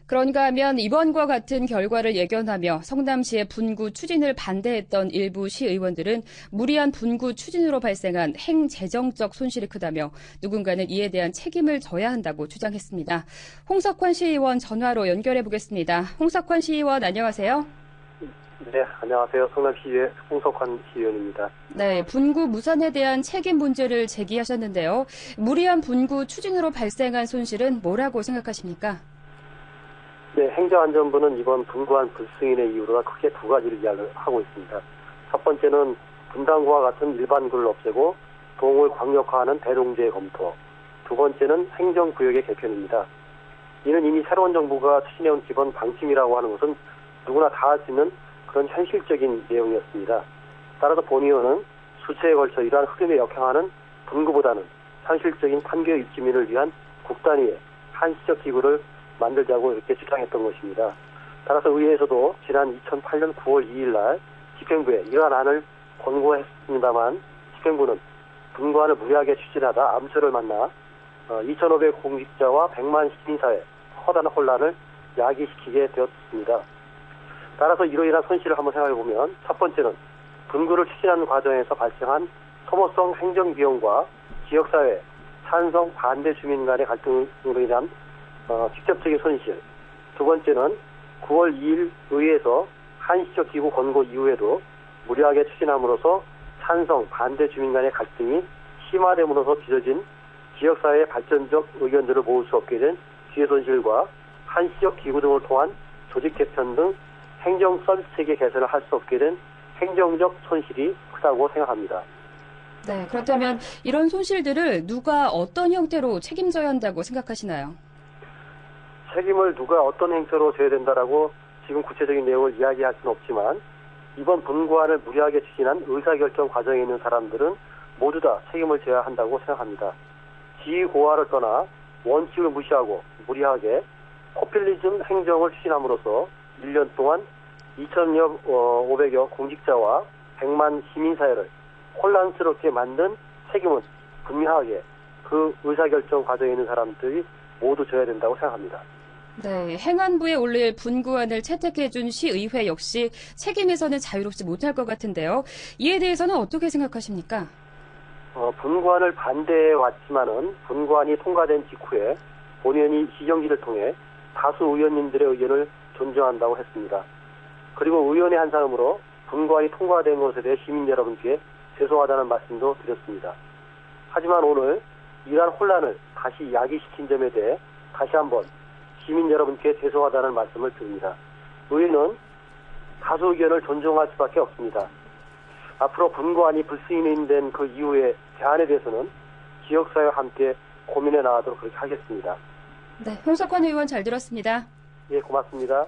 그런가 하면 이번과 같은 결과를 예견하며 성남시의 분구 추진을 반대했던 일부 시의원들은 무리한 분구 추진으로 발생한 행재정적 손실이 크다며 누군가는 이에 대한 책임을 져야 한다고 주장했습니다. 홍석환 시의원 전화로 연결해 보겠습니다. 홍석환 시의원 안녕하세요. 네, 안녕하세요. 성남시의 홍석환 시의원입니다. 네, 분구 무산에 대한 책임 문제를 제기하셨는데요. 무리한 분구 추진으로 발생한 손실은 뭐라고 생각하십니까? 네, 행정안전부는 이번 분구안 불승인의 이유로 크게 두 가지를 이야기하고 있습니다. 첫 번째는 분당구와 같은 일반구를 없애고 동을 광역화하는 대동제의 검토. 두 번째는 행정구역의 개편입니다. 이는 이미 새로운 정부가 추진해온 기본 방침이라고 하는 것은 누구나 다 할 수 있는 그런 현실적인 내용이었습니다. 따라서 본 의원은 수차에 걸쳐 이러한 흐름에 역행하는 분구보다는 현실적인 판교 입주민을 위한 국단위의 한시적 기구를 만들자고 이렇게 주장했던 것입니다. 따라서 의회에서도 지난 2008년 9월 2일 날 집행부에 이러한 안을 권고했습니다만 집행부는 분구안을 무리하게 추진하다 암초를 만나 2,500 공직자와 100만 시민사회 커다란 혼란을 야기시키게 되었습니다. 따라서 이로 인한 손실을 한번 생각해보면 첫 번째는 분구를 추진하는 과정에서 발생한 소모성 행정비용과 지역사회 찬성 반대 주민 간의 갈등으로 인한 직접적인 손실. 두 번째는 9월 2일 의회에서 한시적 기구 권고 이후에도 무리하게 추진함으로써 찬성 반대 주민 간의 갈등이 심화됨으로써 빚어진 지역사회의 발전적 의견들을 모을 수 없게 된 기회 손실과 한시적 기구 등을 통한 조직 개편 등 행정 서비스 체계 개선을 할 수 없게 된 행정적 손실이 크다고 생각합니다. 네, 그렇다면 이런 손실들을 누가 어떤 형태로 책임져야 한다고 생각하시나요? 책임을 누가 어떤 행태로 져야 된다라고 지금 구체적인 내용을 이야기할 수는 없지만 이번 분구안을 무리하게 추진한 의사결정 과정에 있는 사람들은 모두 다 책임을 져야 한다고 생각합니다. 지위 고하를 떠나 원칙을 무시하고 무리하게 포퓰리즘 행정을 추진함으로써 1년 동안 2,500여 공직자와 100만 시민사회를 혼란스럽게 만든 책임은 분명하게 그 의사결정 과정에 있는 사람들이 모두 져야 된다고 생각합니다. 네, 행안부에 올릴 분구안을 채택해준 시의회 역시 책임에서는 자유롭지 못할 것 같은데요. 이에 대해서는 어떻게 생각하십니까? 분구안을 반대해 왔지만은 분구안이 통과된 직후에 본 의원이 시정기를 통해 다수 의원님들의 의견을 존중한다고 했습니다. 그리고 의원의 한 사람으로 분구안이 통과된 것에 대해 시민 여러분께 죄송하다는 말씀도 드렸습니다. 하지만 오늘 이러한 혼란을 다시 야기시킨 점에 대해 다시 한번 시민 여러분께 죄송하다는 말씀을 드립니다. 의회는 다수 의견을 존중할 수밖에 없습니다. 앞으로 분구안이 불승인된 그 이후의 대안에 대해서는 지역사회와 함께 고민해 나가도록 그렇게 하겠습니다. 네, 홍석환 의원 잘 들었습니다. 예, 고맙습니다.